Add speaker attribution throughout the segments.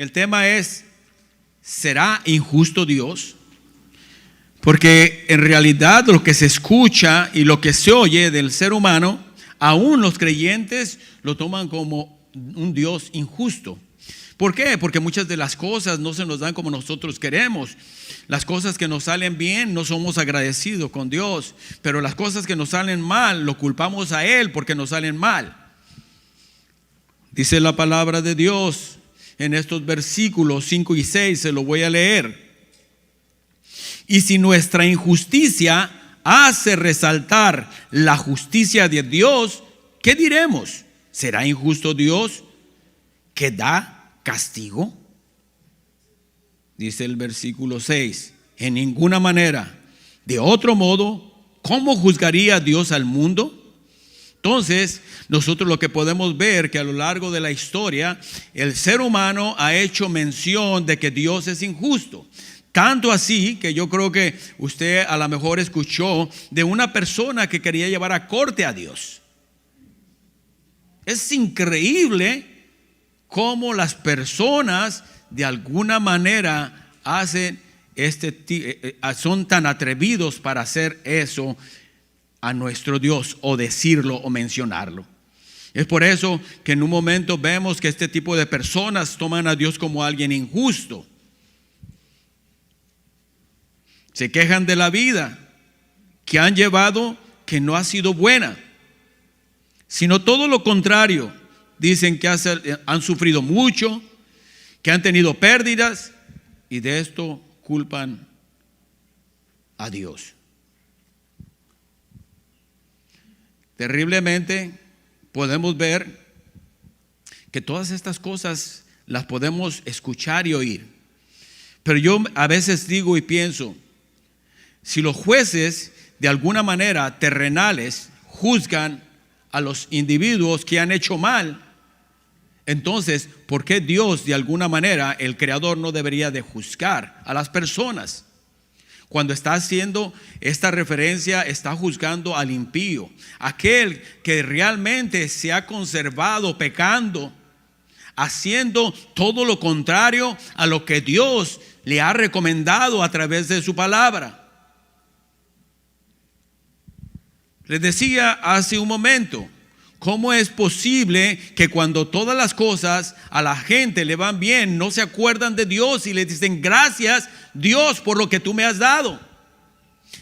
Speaker 1: el tema es: ¿será injusto Dios? Porque en realidad lo que se escucha y lo que se oye del ser humano, aún los creyentes lo toman como un Dios injusto. ¿Por qué? Porque muchas de las cosas no se nos dan como nosotros queremos. Las cosas que nos salen bien no somos agradecidos con Dios, pero las cosas que nos salen mal lo culpamos a Él porque nos salen mal. Dice la palabra de Dios en estos versículos 5 y 6, se lo voy a leer. Y si nuestra injusticia hace resaltar la justicia de Dios, ¿qué diremos? ¿Será injusto Dios que da castigo? Dice el versículo 6, en ninguna manera. De otro modo, ¿cómo juzgaría Dios al mundo? Entonces, nosotros lo que podemos ver que a lo largo de la historia, el ser humano ha hecho mención de que Dios es injusto. Tanto así que yo creo que usted a lo mejor escuchó de una persona que quería llevar a corte a Dios. Es increíble cómo las personas de alguna manera hacen son tan atrevidos para hacer eso a nuestro Dios, o decirlo o mencionarlo. Es por eso que en un momento vemos que este tipo de personas toman a Dios como alguien injusto. Se quejan de la vida que han llevado, que no ha sido buena, sino todo lo contrario. Dicen que han sufrido mucho, que han tenido pérdidas, y de esto culpan a Dios. Terriblemente podemos ver que todas estas cosas las podemos escuchar y oír. Pero yo a veces digo y pienso, si los jueces de alguna manera terrenales juzgan a los individuos que han hecho mal, entonces, ¿por qué Dios de alguna manera, el Creador, no debería de juzgar a las personas? Cuando está haciendo esta referencia, está juzgando al impío, aquel que realmente se ha conservado pecando, haciendo todo lo contrario a lo que Dios le ha recomendado a través de su palabra. Les decía hace un momento, ¿cómo es posible que cuando todas las cosas a la gente le van bien, no se acuerdan de Dios y le dicen gracias Dios por lo que tú me has dado?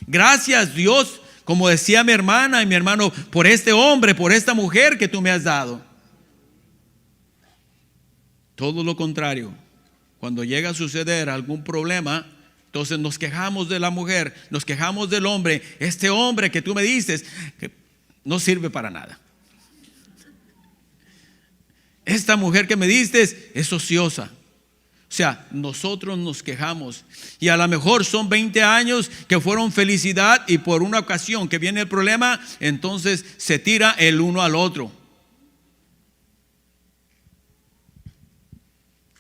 Speaker 1: Gracias Dios, como decía mi hermana y mi hermano, por este hombre, por esta mujer que tú me has dado. Todo lo contrario, cuando llega a suceder algún problema, entonces nos quejamos de la mujer, nos quejamos del hombre. Este hombre que tú me dices que no sirve para nada. Esta mujer que me diste es ociosa. O sea, nosotros nos quejamos. Y a lo mejor son 20 años que fueron felicidad, y por una ocasión que viene el problema, entonces se tira el uno al otro.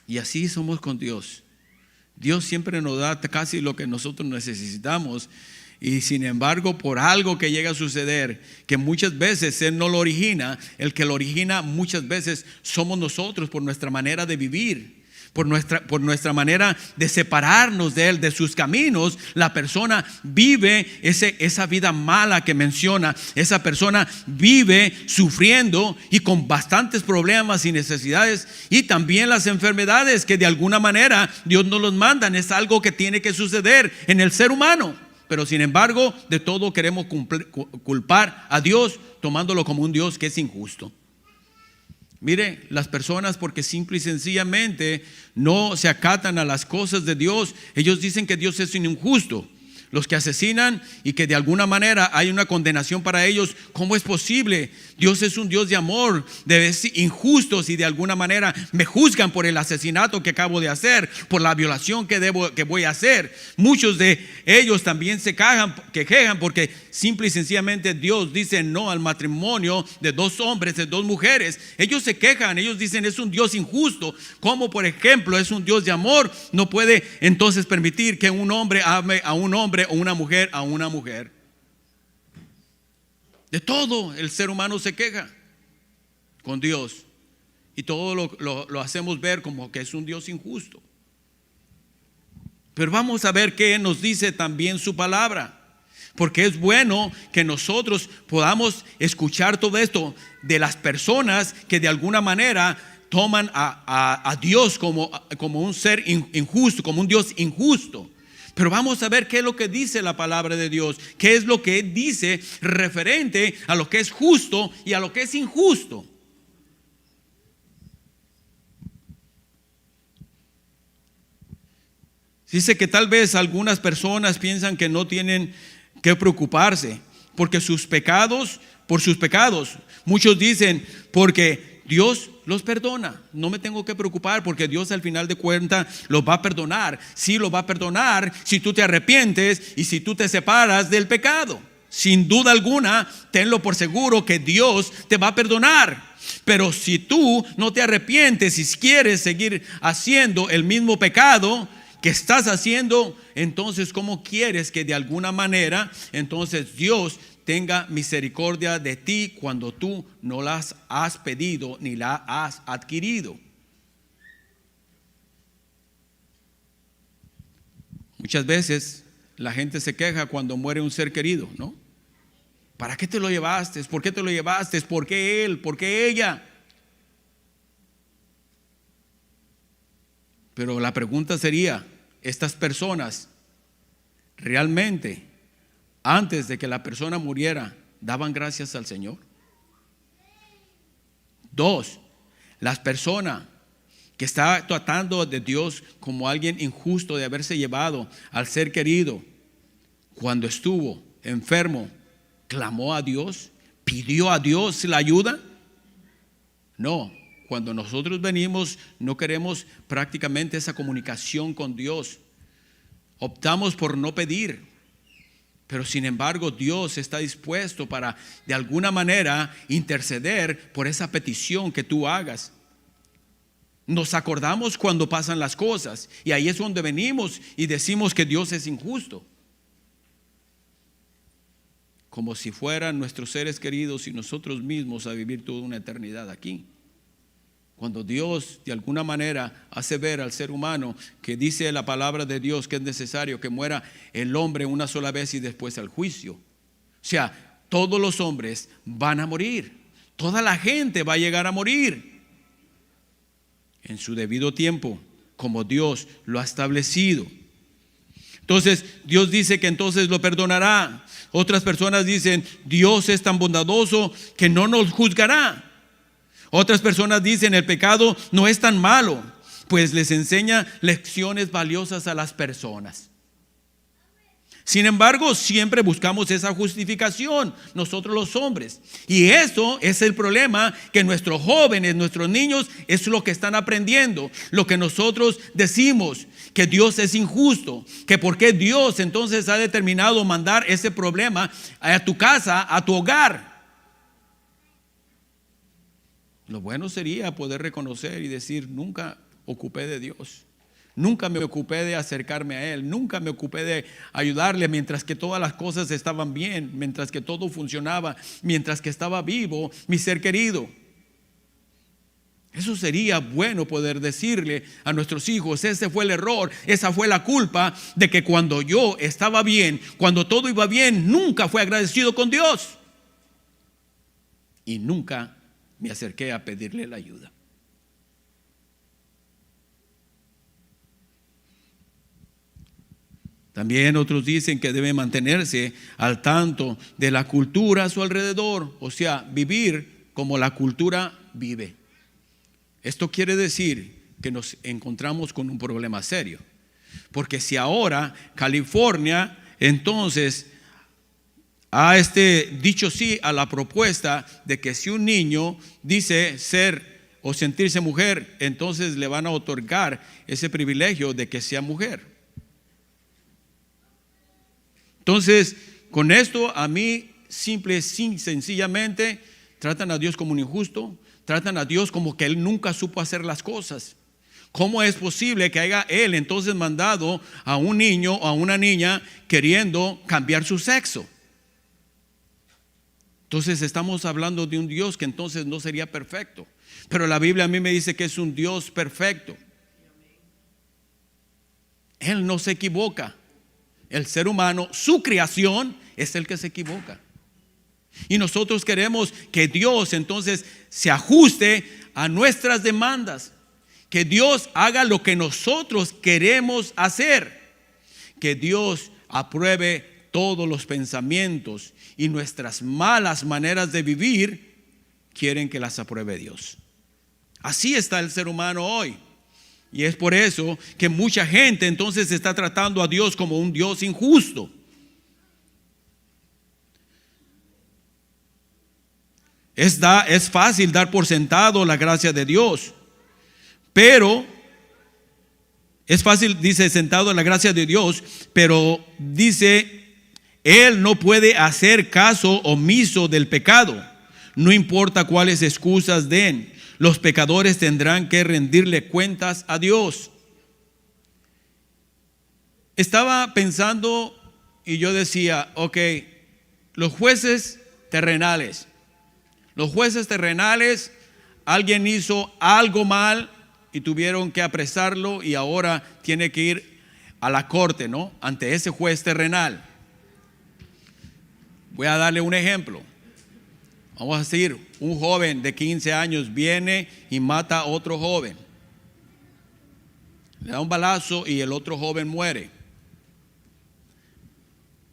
Speaker 1: Y así somos con Dios. Dios siempre nos da casi lo que nosotros necesitamos, y sin embargo, por algo que llega a suceder, que muchas veces Él no lo origina, el que lo origina muchas veces somos nosotros, por nuestra manera de vivir, por nuestra manera de separarnos de Él, de sus caminos. La persona vive esa vida mala que menciona. Esa persona vive sufriendo y con bastantes problemas y necesidades, y también las enfermedades que de alguna manera Dios nos los manda. Es algo que tiene que suceder en el ser humano, pero sin embargo de todo queremos culpar a Dios, tomándolo como un Dios que es injusto. Mire, las personas, porque simple y sencillamente no se acatan a las cosas de Dios, ellos dicen que Dios es injusto. Los que asesinan y que de alguna manera hay una condenación para ellos, ¿cómo es posible? Dios es un Dios de amor, de injustos, y de alguna manera me juzgan por el asesinato que acabo de hacer, por la violación que voy a hacer. Muchos de ellos también se quejan porque simple y sencillamente Dios dice no al matrimonio de dos hombres, de dos mujeres. Ellos se quejan, ellos dicen es un Dios injusto. Como por ejemplo es un Dios de amor, no puede entonces permitir que un hombre ame a un hombre o una mujer a una mujer. De todo el ser humano se queja con Dios. y todo lo hacemos ver como que es un Dios injusto. Pero vamos a ver qué nos dice también su palabra. Porque es bueno que nosotros podamos escuchar todo esto de las personas que de alguna manera toman a Dios como un ser injusto, como un Dios injusto. Pero vamos a ver qué es lo que dice la palabra de Dios, qué es lo que dice referente a lo que es justo y a lo que es injusto. Dice que tal vez algunas personas piensan que no tienen que preocuparse por sus pecados. Muchos dicen, porque Dios los perdona, no me tengo que preocupar porque Dios al final de cuentas los va a perdonar. Sí, los va a perdonar si tú te arrepientes y si tú te separas del pecado. Sin duda alguna, tenlo por seguro que Dios te va a perdonar. Pero si tú no te arrepientes y quieres seguir haciendo el mismo pecado que estás haciendo, entonces ¿cómo quieres que de alguna manera entonces Dios tenga misericordia de ti cuando tú no las has pedido ni la has adquirido? Muchas veces la gente se queja cuando muere un ser querido, ¿no? ¿Para qué te lo llevaste? ¿Por qué te lo llevaste? ¿Por qué él? ¿Por qué ella? Pero la pregunta sería, ¿estas personas realmente antes de que la persona muriera daban gracias al Señor? 2, las personas que está tratando de Dios como alguien injusto de haberse llevado al ser querido, cuando estuvo enfermo, clamó a Dios, pidió a Dios la ayuda. No. Cuando nosotros venimos, no queremos prácticamente esa comunicación con Dios. Optamos por no pedir. Pero sin embargo, Dios está dispuesto para de alguna manera interceder por esa petición que tú hagas. Nos acordamos cuando pasan las cosas y ahí es donde venimos y decimos que Dios es injusto. Como si fueran nuestros seres queridos y nosotros mismos a vivir toda una eternidad aquí. Cuando Dios de alguna manera hace ver al ser humano que dice la palabra de Dios que es necesario que muera el hombre una sola vez y después al juicio. O sea, todos los hombres van a morir. Toda la gente va a llegar a morir en su debido tiempo, como Dios lo ha establecido. Entonces Dios dice que entonces lo perdonará. Otras personas dicen, Dios es tan bondadoso que no nos juzgará. Otras personas dicen, el pecado no es tan malo, pues les enseña lecciones valiosas a las personas. Sin embargo, siempre buscamos esa justificación, nosotros los hombres. Y eso es el problema, que nuestros jóvenes, nuestros niños, es lo que están aprendiendo. Lo que nosotros decimos, que Dios es injusto, que por qué Dios entonces ha determinado mandar ese problema a tu casa, a tu hogar. Lo bueno sería poder reconocer y decir, nunca ocupé de Dios, nunca me ocupé de acercarme a Él, nunca me ocupé de ayudarle mientras que todas las cosas estaban bien, mientras que todo funcionaba, mientras que estaba vivo mi ser querido. Eso sería bueno poder decirle a nuestros hijos, ese fue el error, esa fue la culpa de que cuando yo estaba bien, cuando todo iba bien, nunca fue agradecido con Dios y nunca me acerqué a pedirle la ayuda. También otros dicen que debe mantenerse al tanto de la cultura a su alrededor, o sea, vivir como la cultura vive. Esto quiere decir que nos encontramos con un problema serio, porque si ahora California entonces ha dicho sí a la propuesta de que si un niño dice ser o sentirse mujer, entonces le van a otorgar ese privilegio de que sea mujer. Entonces, con esto a mí sencillamente tratan a Dios como un injusto, tratan a Dios como que Él nunca supo hacer las cosas. ¿Cómo es posible que haya Él entonces mandado a un niño o a una niña queriendo cambiar su sexo? Entonces estamos hablando de un Dios que entonces no sería perfecto. Pero la Biblia a mí me dice que es un Dios perfecto. Él no se equivoca. El ser humano, su creación, es el que se equivoca. Y nosotros queremos que Dios entonces se ajuste a nuestras demandas. Que Dios haga lo que nosotros queremos hacer. Que Dios apruebe todos los pensamientos y nuestras malas maneras de vivir quieren que las apruebe Dios. Así está el ser humano hoy. Y es por eso que mucha gente entonces está tratando a Dios como un Dios injusto. Es fácil dar por sentado la gracia de Dios, pero es fácil, dice, sentado en la gracia de Dios, pero dice, Él no puede hacer caso omiso del pecado, no importa cuáles excusas den. Los pecadores tendrán que rendirle cuentas a Dios. Estaba pensando y yo decía, ok, los jueces terrenales, alguien hizo algo mal y tuvieron que apresarlo y ahora tiene que ir a la corte, ¿no? Ante ese juez terrenal. Voy a darle un ejemplo. Vamos a decir, un joven de 15 años viene y mata a otro joven. Le da un balazo y el otro joven muere.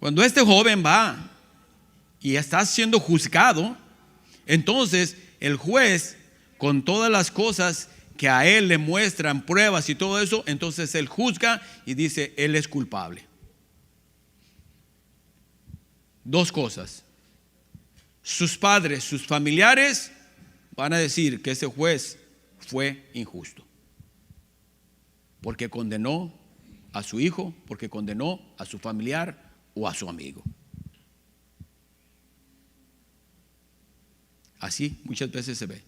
Speaker 1: Cuando este joven va y está siendo juzgado, entonces el juez, con todas las cosas que a él le muestran, pruebas y todo eso, entonces él juzga y dice, él es culpable. Dos cosas. Sus padres, sus familiares van a decir que ese juez fue injusto. Porque condenó a su hijo, porque condenó a su familiar o a su amigo. Así muchas veces se ve.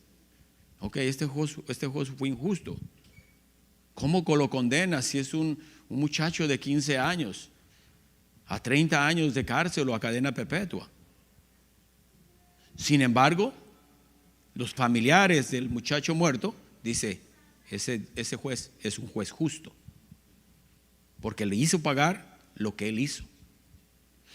Speaker 1: Ok, este juez fue injusto. ¿Cómo lo condena si es un muchacho de 15 años a 30 años de cárcel o a cadena perpetua? Sin embargo, los familiares del muchacho muerto dicen, ese juez es un juez justo, porque le hizo pagar lo que él hizo.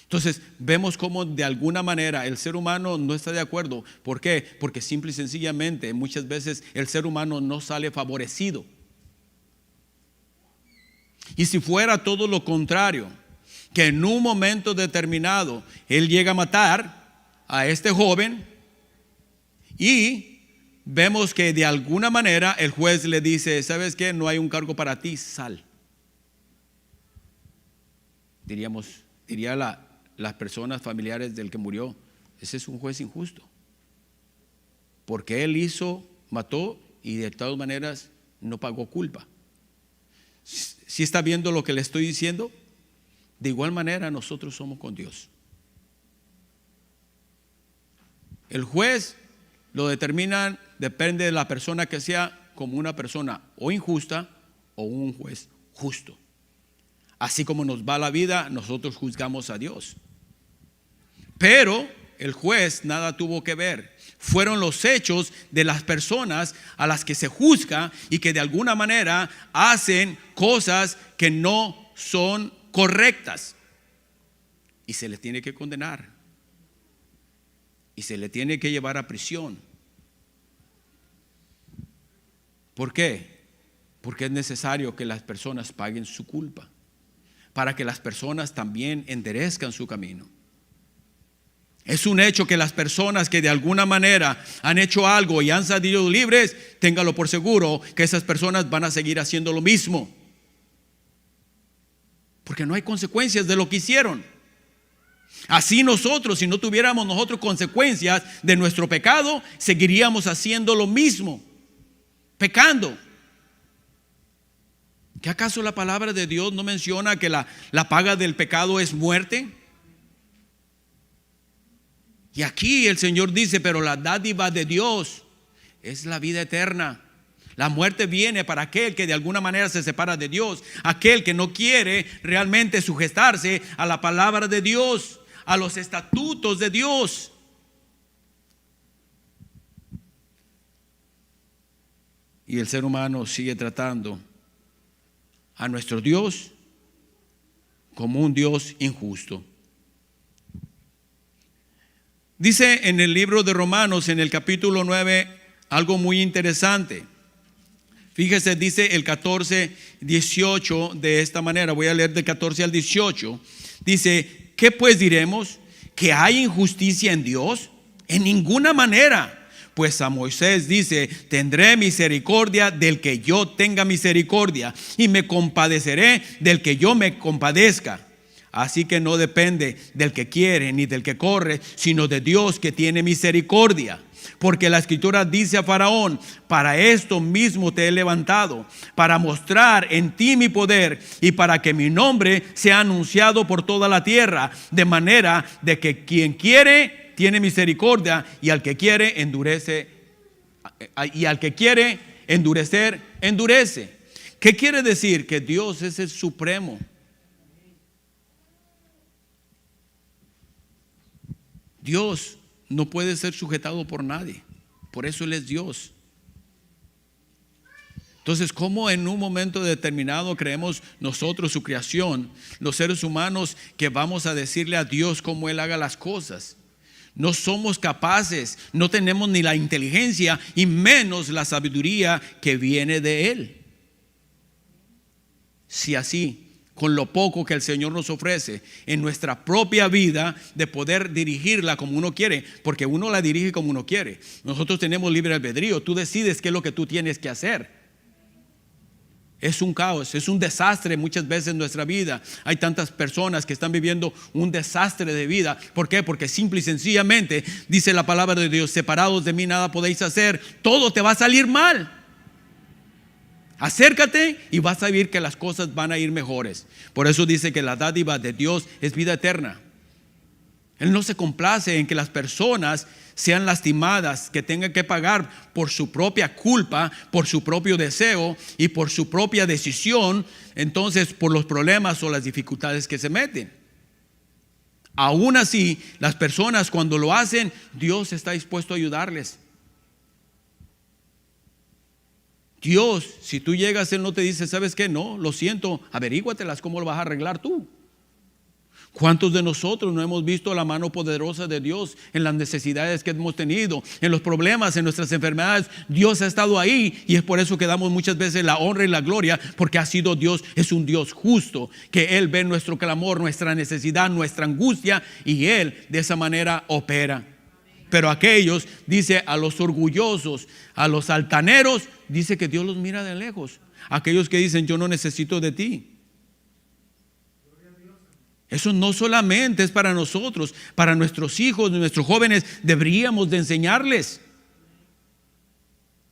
Speaker 1: Entonces vemos cómo de alguna manera el ser humano no está de acuerdo. ¿Por qué? Porque simple y sencillamente muchas veces el ser humano no sale favorecido. Y si fuera todo lo contrario, que en un momento determinado él llega a matar a este joven y vemos que de alguna manera el juez le dice, ¿sabes qué? No hay un cargo para ti, sal. Diría las personas familiares del que murió, ese es un juez injusto, porque él mató y de todas maneras no pagó culpa. ¿Sí está viendo lo que le estoy diciendo? De igual manera nosotros somos con Dios. El juez lo determinan, depende de la persona que sea, como una persona o injusta o un juez justo. Así como nos va la vida, nosotros juzgamos a Dios. Pero el juez nada tuvo que ver. Fueron los hechos de las personas a las que se juzga y que de alguna manera hacen cosas que no son correctas. Y se les tiene que condenar. Y se le tiene que llevar a prisión. ¿Por qué? Porque es necesario que las personas paguen su culpa, para que las personas también enderezcan su camino. Es un hecho que las personas que de alguna manera han hecho algo y han salido libres, téngalo por seguro que esas personas van a seguir haciendo lo mismo, porque no hay consecuencias de lo que hicieron. Así nosotros, si no tuviéramos nosotros consecuencias de nuestro pecado, seguiríamos haciendo lo mismo, pecando. ¿Qué acaso la palabra de Dios no menciona que la paga del pecado es muerte? Y aquí el Señor dice, pero la dádiva de Dios es la vida eterna. La muerte viene para aquel que de alguna manera se separa de Dios, aquel que no quiere realmente sujetarse a la palabra de Dios, a los estatutos de Dios. y el ser humano sigue tratando a nuestro Dios como un Dios injusto. Dice en el libro de Romanos, en el capítulo 9, algo muy interesante. Fíjese, dice el 14, 18 de esta manera. Voy a leer del 14 al 18. Dice, ¿qué pues diremos? ¿Que hay injusticia en Dios? En ninguna manera. Pues a Moisés dice, tendré misericordia del que yo tenga misericordia, y me compadeceré del que yo me compadezca. Así que no depende del que quiere ni del que corre, sino de Dios que tiene misericordia. Porque la Escritura dice a Faraón, para esto mismo te he levantado, para mostrar en ti mi poder y para que mi nombre sea anunciado por toda la tierra, de manera de que quien quiere tiene misericordia, y al que quiere endurece, y al que quiere endurecer, endurece. ¿Qué quiere decir? Que Dios es el supremo. Dios no puede ser sujetado por nadie, por eso Él es Dios. Entonces, ¿cómo en un momento determinado creemos nosotros, su creación, los seres humanos, que vamos a decirle a Dios cómo Él haga las cosas? No somos capaces, no tenemos ni la inteligencia y menos la sabiduría que viene de Él. Si así, con lo poco que el Señor nos ofrece en nuestra propia vida, de poder dirigirla como uno quiere, porque uno la dirige como uno quiere. Nosotros tenemos libre albedrío, tú decides qué es lo que tú tienes que hacer. Es un caos, es un desastre muchas veces en nuestra vida. Hay tantas personas que están viviendo un desastre de vida. ¿Por qué? Porque simple y sencillamente dice la palabra de Dios, separados de mí nada podéis hacer, todo te va a salir mal. Acércate y vas a ver que las cosas van a ir mejores. Por eso dice que la dádiva de Dios es vida eterna. Él no se complace en que las personas sean lastimadas, que tengan que pagar por su propia culpa, por su propio deseo y por su propia decisión, entonces por los problemas o las dificultades que se meten. Aún así, las personas cuando lo hacen, Dios está dispuesto a ayudarles. Dios, si tú llegas, Él no te dice, ¿sabes qué? No, lo siento, averíguatelas, ¿cómo lo vas a arreglar tú? ¿Cuántos de nosotros no hemos visto la mano poderosa de Dios en las necesidades que hemos tenido, en los problemas, en nuestras enfermedades? Dios ha estado ahí, y es por eso que damos muchas veces la honra y la gloria, porque ha sido Dios, es un Dios justo, que Él ve nuestro clamor, nuestra necesidad, nuestra angustia, y Él de esa manera opera. Pero aquellos, dice, a los orgullosos, a los altaneros, dice que Dios los mira de lejos. Aquellos que dicen, yo no necesito de ti. Eso no solamente es para nosotros, para nuestros hijos, nuestros jóvenes, deberíamos de enseñarles.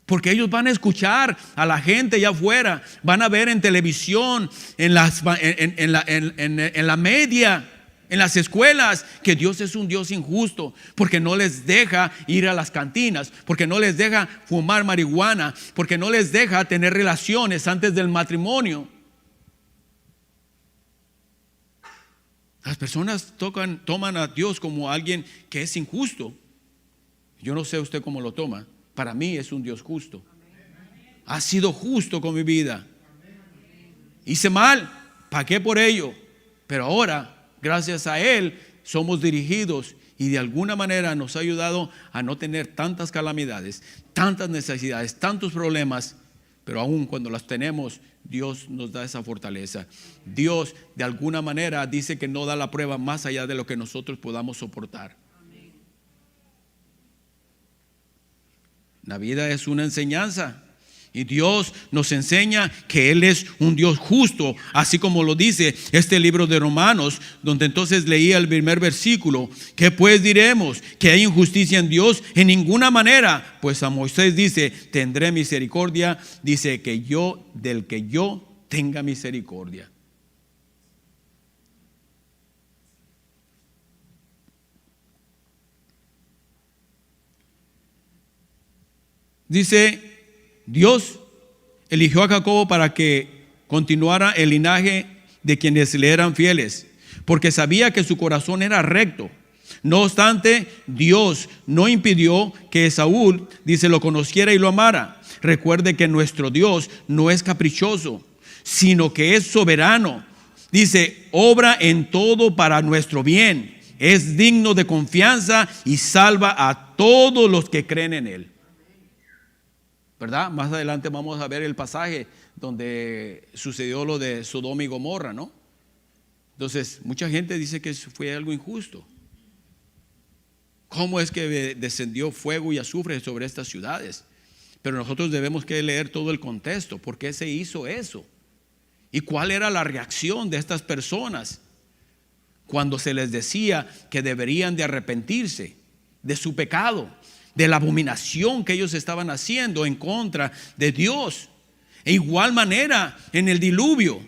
Speaker 1: Porque ellos van a escuchar a la gente allá afuera, van a ver en televisión, en la media, en las escuelas, que Dios es un Dios injusto, porque no les deja ir a las cantinas, porque no les deja fumar marihuana, porque no les deja tener relaciones antes del matrimonio. Las personas toman a Dios como alguien que es injusto. Yo no sé usted cómo lo toma. Para mí es un Dios justo. Ha sido justo con mi vida. Hice mal, pagué por ello, pero ahora, gracias a Él, somos dirigidos, y de alguna manera nos ha ayudado a no tener tantas calamidades, tantas necesidades, tantos problemas. Pero aún cuando las tenemos, Dios nos da esa fortaleza. Dios de alguna manera dice que no da la prueba más allá de lo que nosotros podamos soportar. La vida es una enseñanza, y Dios nos enseña que Él es un Dios justo, así como lo dice este libro de Romanos, donde entonces leía el primer versículo. ¿Qué pues diremos? ¿Que hay injusticia en Dios? En ninguna manera. Pues a Moisés dice, tendré misericordia, dice que yo, del que yo tenga misericordia. Dice, Dios eligió a Jacob para que continuara el linaje de quienes le eran fieles, porque sabía que su corazón era recto No obstante, Dios no impidió que Esaú, dice, lo conociera y lo amara. Recuerde que nuestro Dios no es caprichoso, sino que es soberano. Dice, obra en todo para nuestro bien. Es digno de confianza y salva a todos los que creen en Él. ¿Verdad? Más adelante vamos a ver el pasaje donde sucedió lo de Sodoma y Gomorra, ¿no? Entonces, mucha gente dice que fue algo injusto. ¿Cómo es que descendió fuego y azufre sobre estas ciudades? Pero nosotros debemos que leer todo el contexto. ¿Por qué se hizo eso? ¿Y cuál era la reacción de estas personas cuando se les decía que deberían de arrepentirse de su pecado, de la abominación que ellos estaban haciendo en contra de Dios? E igual manera en el diluvio,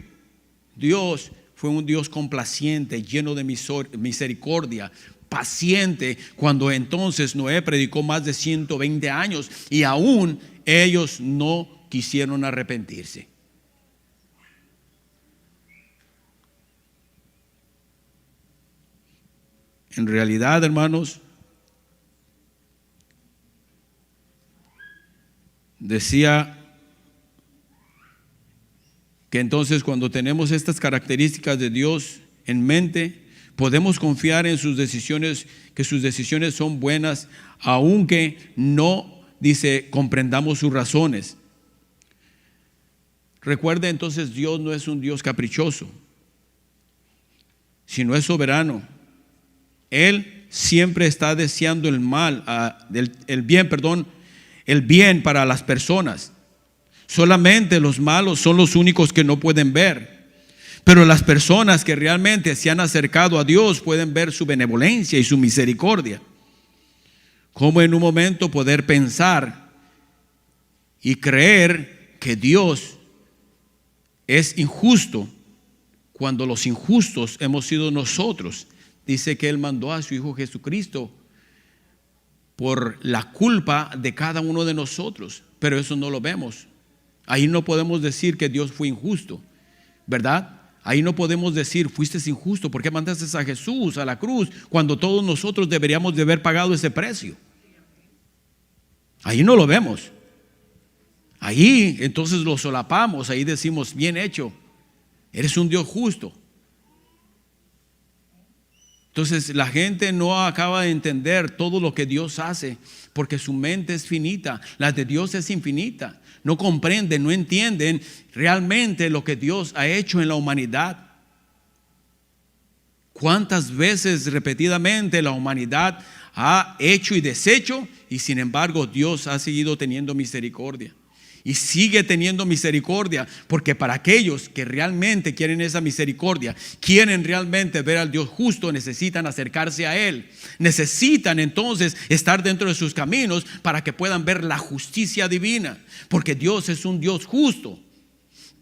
Speaker 1: Dios fue un Dios complaciente, lleno de misericordia, paciente, cuando entonces Noé predicó más de 120 años y aún ellos no quisieron arrepentirse. En realidad, hermanos, decía que entonces cuando tenemos estas características de Dios en mente, podemos confiar en sus decisiones, que sus decisiones son buenas, aunque no, dice, comprendamos sus razones. Recuerde entonces, Dios no es un Dios caprichoso, sino es soberano. Él siempre está deseando el bien para las personas. Solamente los malos son los únicos que no pueden ver. Pero las personas que realmente se han acercado a Dios pueden ver su benevolencia y su misericordia. Cómo en un momento poder pensar y creer que Dios es injusto cuando los injustos hemos sido nosotros. Dice que Él mandó a su Hijo Jesucristo por la culpa de cada uno de nosotros, pero eso no lo vemos. Ahí no podemos decir que Dios fue injusto, ¿verdad? Ahí no podemos decir, fuiste injusto, ¿por qué mandaste a Jesús a la cruz cuando todos nosotros deberíamos de haber pagado ese precio? Ahí no lo vemos. Ahí entonces lo solapamos, ahí decimos, bien hecho, eres un Dios justo. Entonces la gente no acaba de entender todo lo que Dios hace, porque su mente es finita, la de Dios es infinita. No comprenden, no entienden realmente lo que Dios ha hecho en la humanidad. ¿Cuántas veces repetidamente la humanidad ha hecho y deshecho? Y sin embargo Dios ha seguido teniendo misericordia. Y sigue teniendo misericordia, porque para aquellos que realmente quieren esa misericordia, quieren realmente ver al Dios justo, necesitan acercarse a Él. Necesitan entonces estar dentro de sus caminos para que puedan ver la justicia divina, porque Dios es un Dios justo.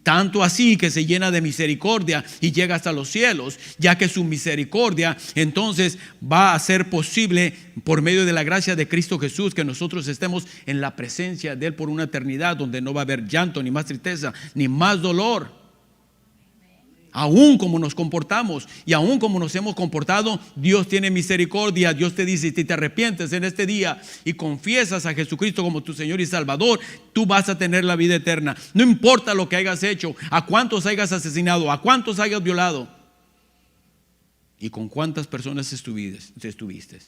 Speaker 1: Tanto así que se llena de misericordia y llega hasta los cielos, ya que su misericordia entonces va a ser posible por medio de la gracia de Cristo Jesús, que nosotros estemos en la presencia de Él por una eternidad donde no va a haber llanto, ni más tristeza, ni más dolor. Aún como nos comportamos y aún como nos hemos comportado, Dios tiene misericordia. Dios te dice, si te arrepientes en este día y confiesas a Jesucristo como tu Señor y Salvador, tú vas a tener la vida eterna. No importa lo que hayas hecho, a cuántos hayas asesinado, a cuántos hayas violado y con cuántas personas estuviste.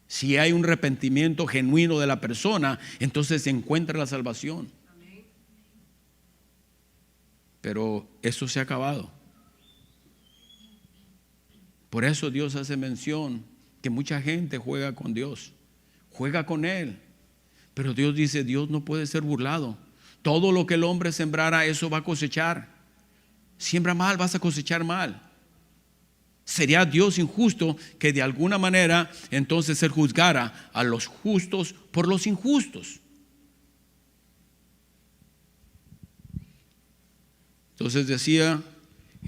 Speaker 1: Si hay un arrepentimiento genuino de la persona, entonces se encuentra la salvación. Pero eso se ha acabado. Por eso Dios hace mención que mucha gente juega con Dios, juega con Él. Pero Dios dice, Dios no puede ser burlado. Todo lo que el hombre sembrara, eso va a cosechar. Siembra mal, vas a cosechar mal. Sería Dios injusto que de alguna manera entonces Él juzgara a los justos por los injustos. Entonces decía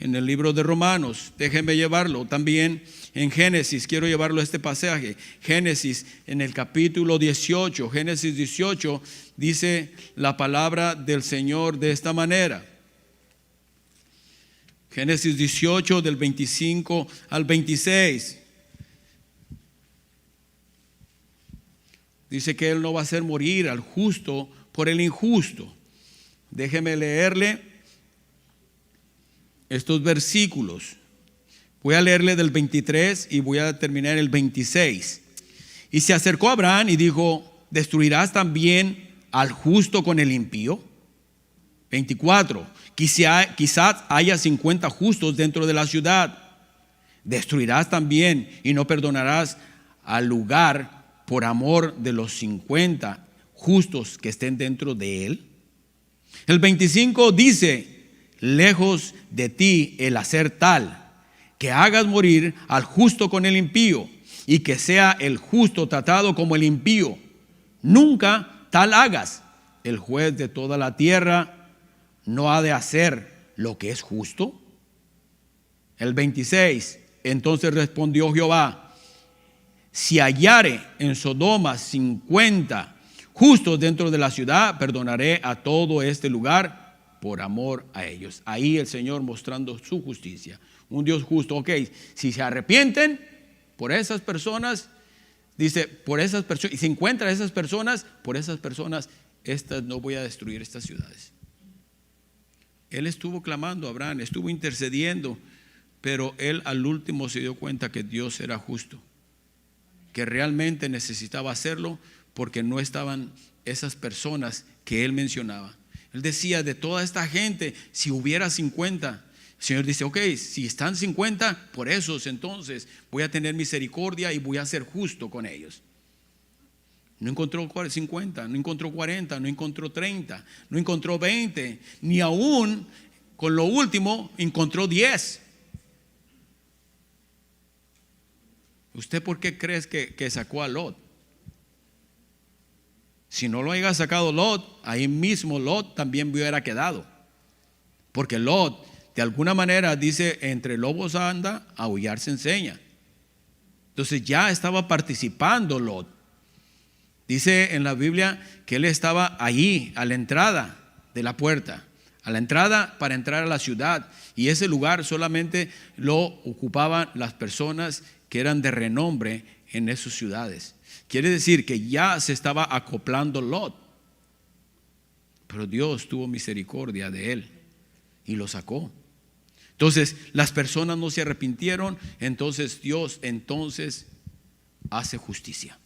Speaker 1: en el libro de Romanos, déjenme llevarlo también en Génesis, quiero llevarlo a este pasaje. Génesis en el capítulo 18, Génesis 18, dice la palabra del Señor de esta manera. Génesis 18 del 25 al 26. dice que Él no va a hacer morir al justo por el injusto. Déjeme leerle estos versículos. Voy a leerle del 23 y voy a terminar el 26. Y se acercó a Abraham y dijo: ¿destruirás también al justo con el impío? 24. Quizás haya 50 justos dentro de la ciudad. ¿Destruirás también y no perdonarás al lugar por amor de los 50 justos que estén dentro de él? El 25 dice: lejos de ti el hacer tal, que hagas morir al justo con el impío, y que sea el justo tratado como el impío. Nunca tal hagas. El juez de toda la tierra no ha de hacer lo que es justo. El 26, entonces respondió Jehová: si hallare en Sodoma 50 justos dentro de la ciudad, perdonaré a todo este lugar por amor a ellos. Ahí el Señor mostrando su justicia. Un Dios justo. Ok, si se arrepienten por esas personas, dice, por esas personas, y se encuentran esas personas, por esas personas, estas no voy a destruir estas ciudades. Él estuvo clamando a Abraham, estuvo intercediendo, pero él al último se dio cuenta que Dios era justo, que realmente necesitaba hacerlo porque no estaban esas personas que él mencionaba. Él decía, de toda esta gente, si hubiera 50, el Señor dice, ok, si están 50, por esos entonces voy a tener misericordia y voy a ser justo con ellos. No encontró 50, no encontró 40, no encontró 30, no encontró 20, ni aún con lo último encontró 10. ¿Usted por qué crees que sacó a Lot? Si no lo haya sacado Lot, ahí mismo Lot también hubiera quedado. Porque Lot, de alguna manera, dice, entre lobos anda, aullar se enseña. Entonces ya estaba participando Lot. Dice en la Biblia que él estaba allí, a la entrada de la puerta, a la entrada para entrar a la ciudad. Y ese lugar solamente lo ocupaban las personas que eran de renombre en esas ciudades. Quiere decir que ya se estaba acoplando Lot. Pero Dios tuvo misericordia de él y lo sacó. Entonces las personas no se arrepintieron. Entonces Dios hace justicia.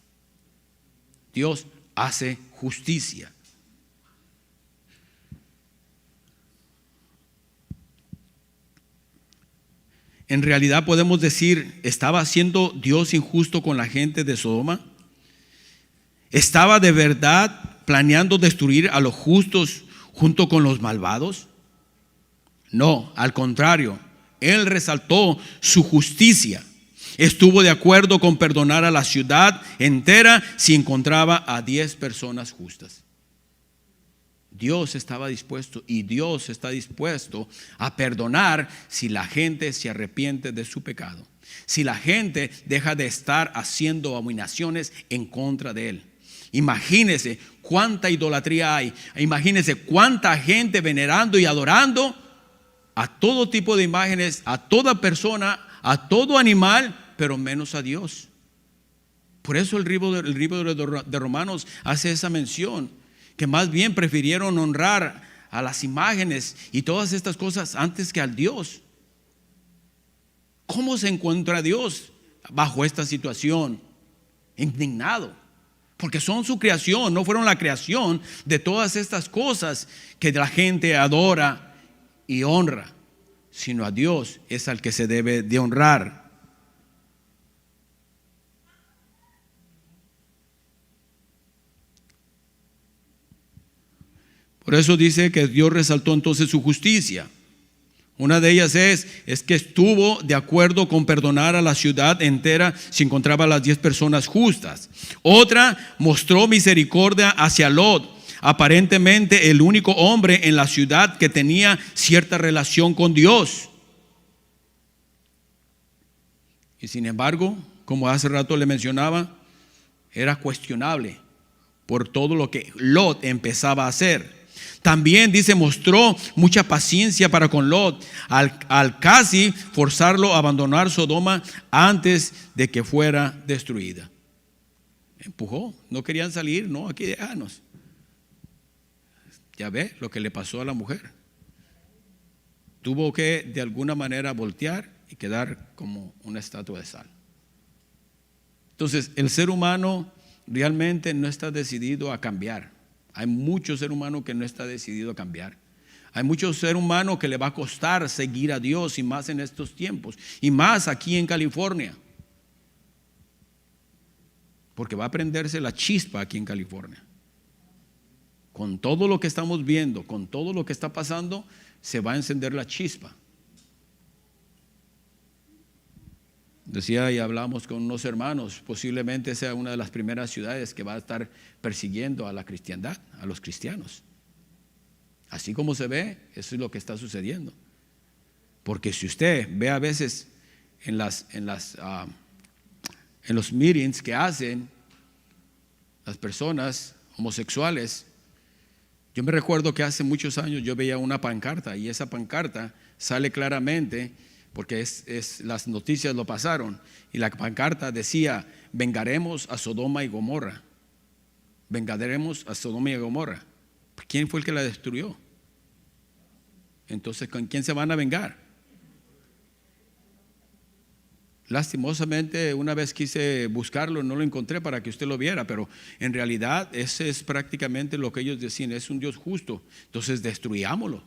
Speaker 1: Dios hace justicia. En realidad podemos decir, ¿estaba siendo Dios injusto con la gente de Sodoma? ¿Estaba de verdad planeando destruir a los justos junto con los malvados? No, al contrario, Él resaltó su justicia. Estuvo de acuerdo con perdonar a la ciudad entera si encontraba a 10 personas justas. Dios estaba dispuesto y Dios está dispuesto a perdonar si la gente se arrepiente de su pecado. Si la gente deja de estar haciendo abominaciones en contra de Él. Imagínese cuánta idolatría hay. Imagínese cuánta gente venerando y adorando a todo tipo de imágenes, a toda persona, a todo animal, pero menos a Dios. Por eso el libro de Romanos hace esa mención, que más bien prefirieron honrar a las imágenes y todas estas cosas antes que al Dios. ¿Cómo se encuentra Dios bajo esta situación? Indignado, porque son su creación, no fueron la creación de todas estas cosas que la gente adora y honra, sino a Dios es al que se debe de honrar. Por eso dice que Dios resaltó entonces su justicia. Una de ellas es que estuvo de acuerdo con perdonar a la ciudad entera si encontraba a las 10 personas justas. Otra, mostró misericordia hacia Lot, aparentemente el único hombre en la ciudad que tenía cierta relación con Dios. Y sin embargo, como hace rato le mencionaba, era cuestionable por todo lo que Lot empezaba a hacer. También dice, mostró mucha paciencia para con Lot, al casi forzarlo a abandonar Sodoma antes de que fuera destruida. empujó, no querían salir, no, aquí déjanos. Ya ve lo que le pasó a la mujer. Tuvo que de alguna manera voltear y quedar como una estatua de sal. Entonces, el ser humano realmente no está decidido a cambiar. Hay mucho ser humano que no está decidido a cambiar. Hay mucho ser humano que le va a costar seguir a Dios, y más en estos tiempos, y más aquí en California. Porque va a prenderse la chispa aquí en California. Con todo lo que estamos viendo, con todo lo que está pasando, se va a encender la chispa. Decía y hablamos con unos hermanos, posiblemente sea una de las primeras ciudades que va a estar persiguiendo a la cristiandad, a los cristianos. Así como se ve, eso es lo que está sucediendo. Porque si usted ve a veces en los meetings que hacen las personas homosexuales, yo me recuerdo que hace muchos años yo veía una pancarta, y esa pancarta sale claramente, porque las noticias lo pasaron, y la pancarta decía: vengaremos a Sodoma y Gomorra. Vengaremos a Sodoma y Gomorra. ¿Quién fue el que la destruyó? Entonces, ¿con quién se van a vengar? Lastimosamente, una vez quise buscarlo, no lo encontré para que usted lo viera, pero en realidad ese es prácticamente lo que ellos decían: es un Dios justo, entonces destruyámoslo.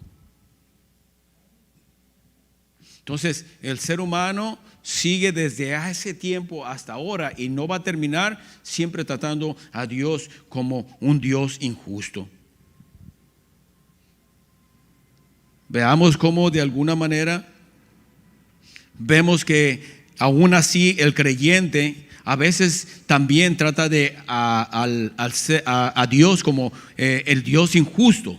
Speaker 1: Entonces, el ser humano sigue desde ese tiempo hasta ahora, y no va a terminar, siempre tratando a Dios como un Dios injusto. Veamos cómo de alguna manera vemos que aún así el creyente a veces también trata de a Dios como el Dios injusto,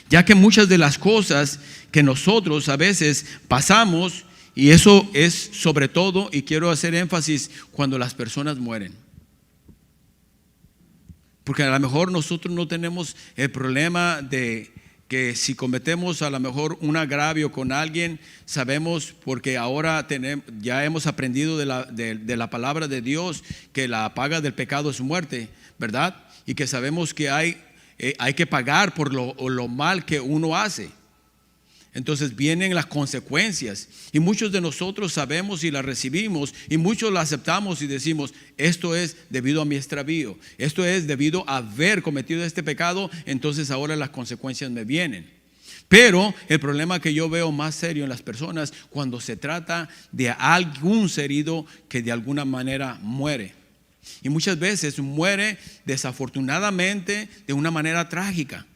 Speaker 1: ya que muchas de las cosas que nosotros a veces pasamos, y eso es sobre todo, y quiero hacer énfasis, cuando las personas mueren. Porque a lo mejor nosotros no tenemos el problema de que si cometemos a lo mejor un agravio con alguien, sabemos, porque ahora ya hemos aprendido de la palabra de Dios, que la paga del pecado es muerte, ¿verdad? Y que sabemos que hay que pagar por lo mal que uno hace. Entonces vienen las consecuencias, y muchos de nosotros sabemos y las recibimos, y muchos las aceptamos y decimos: esto es debido a mi extravío, esto es debido a haber cometido este pecado, entonces ahora las consecuencias me vienen. Pero el problema que yo veo más serio en las personas, cuando se trata de algún ser querido que de alguna manera muere, y muchas veces muere desafortunadamente de una manera trágica.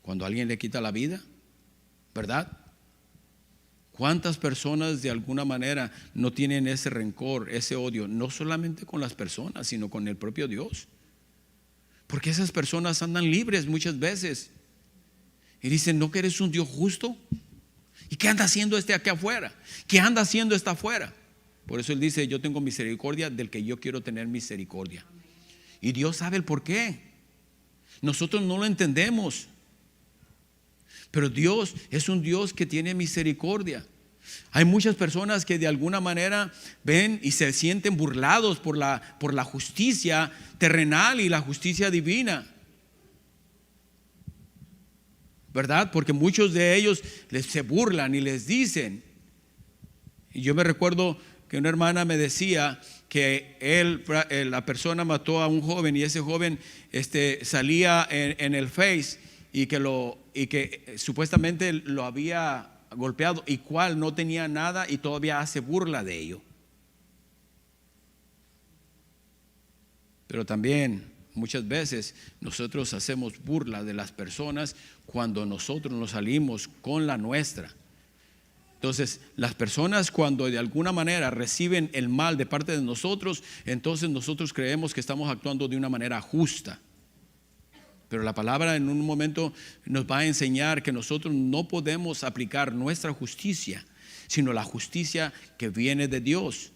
Speaker 1: Cuando alguien le quita la vida, ¿verdad? ¿Cuántas personas de alguna manera no tienen ese rencor, ese odio, no solamente con las personas, sino con el propio Dios? Porque esas personas andan libres muchas veces y dicen: ¿no que eres un Dios justo? ¿Y qué anda haciendo este aquí afuera? ¿Qué anda haciendo esta afuera? Por eso Él dice: yo tengo misericordia del que yo quiero tener misericordia. Y Dios sabe el por qué. Nosotros no lo entendemos, pero Dios es un Dios que tiene misericordia. Hay muchas personas que de alguna manera ven y se sienten burlados por la justicia terrenal y la justicia divina, ¿verdad? Porque muchos de ellos se burlan y les dicen. Y yo me recuerdo que una hermana me decía que la persona mató a un joven, y ese joven salía en el Face, y que supuestamente lo había golpeado, y cual no tenía nada, y todavía hace burla de ello. Pero también muchas veces nosotros hacemos burla de las personas cuando nosotros nos salimos con la nuestra. Entonces, las personas, cuando de alguna manera reciben el mal de parte de nosotros, entonces nosotros creemos que estamos actuando de una manera justa. Pero la palabra en un momento nos va a enseñar que nosotros no podemos aplicar nuestra justicia, sino la justicia que viene de Dios.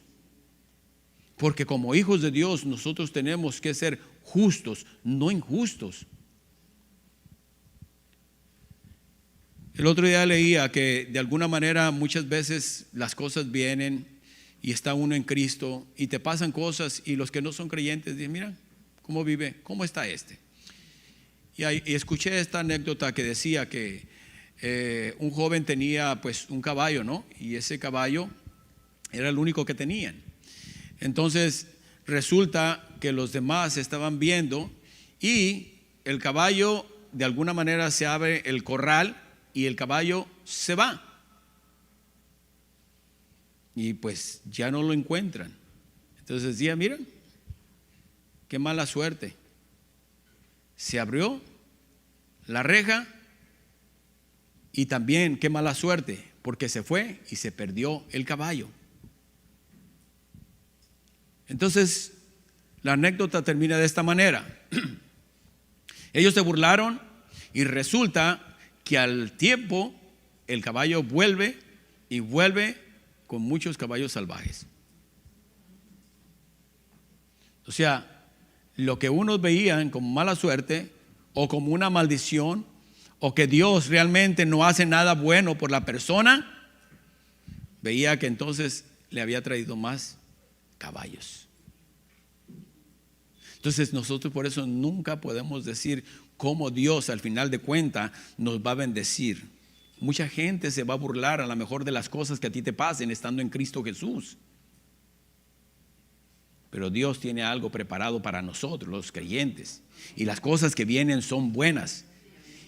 Speaker 1: Porque como hijos de Dios nosotros tenemos que ser justos, no injustos. El otro día leía que de alguna manera muchas veces las cosas vienen y está uno en Cristo y te pasan cosas y los que no son creyentes dicen, mira cómo vive, cómo está este. Y escuché esta anécdota que decía que un joven tenía pues un caballo, ¿no? Y ese caballo era el único que tenían. Entonces resulta que los demás estaban viendo y el caballo de alguna manera se abre el corral y el caballo se va. Y pues ya no lo encuentran. Entonces decía, mira, qué mala suerte. Se abrió la reja y también qué mala suerte, porque se fue y se perdió el caballo. Entonces la anécdota termina de esta manera. Ellos se burlaron y resulta que al tiempo el caballo vuelve y vuelve con muchos caballos salvajes. O sea, lo que unos veían como mala suerte o como una maldición o que Dios realmente no hace nada bueno por la persona, veía que entonces le había traído más caballos. Entonces nosotros por eso nunca podemos decir cómo Dios al final de cuentas nos va a bendecir. Mucha gente se va a burlar a lo mejor de las cosas que a ti te pasen estando en Cristo Jesús. Pero Dios tiene algo preparado para nosotros, los creyentes. Y las cosas que vienen son buenas.